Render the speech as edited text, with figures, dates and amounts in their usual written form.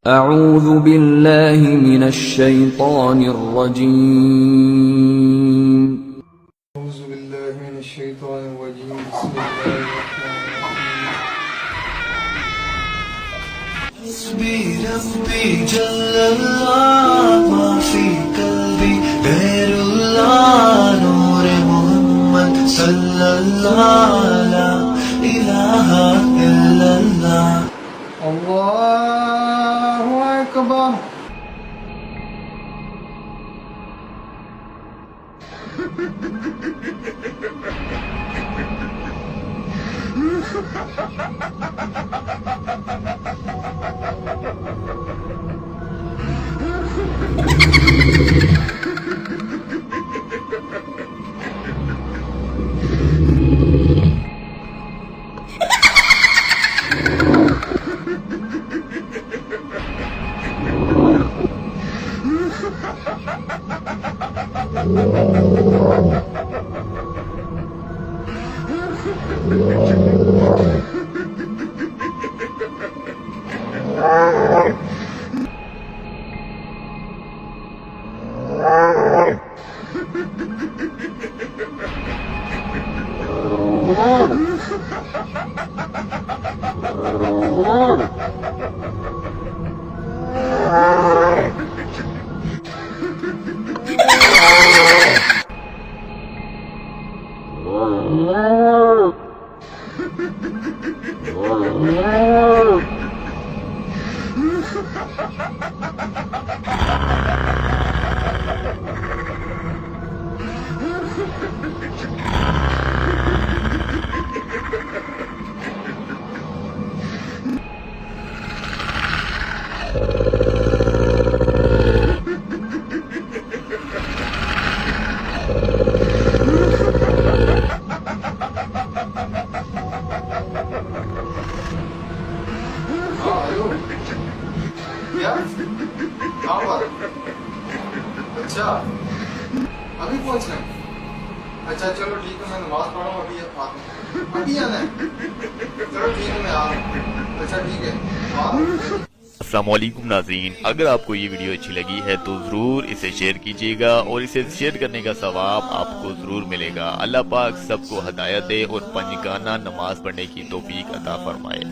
أعوذ بالله من الشيطان الرجيم. أعوذ بالله من الشيطان الرجيم. بسم الله الرحمن الرحيم. حسبي ربي جل الله ما في قلبي غير الله نور محمد صلى الله لا إله إلا الله. الله أكبر. अच्छा अभी पहुंच रहे हैं? अच्छा चलो ठीक है, मैं नमाज पढ़ा हूँ, अभी अभी आना है। चलो ठीक है, मैं आ रहा हूँ। अच्छा ठीक है, अस्सलाम वालेकुम नाज़रीन, अगर आपको ये वीडियो अच्छी लगी है तो ज़रूर इसे शेयर कीजिएगा और इसे शेयर करने का सवाब आपको ज़रूर मिलेगा। अल्लाह पाक सबको हदायत दे और पंजगाना नमाज पढ़ने की तौफीक अता फरमाए।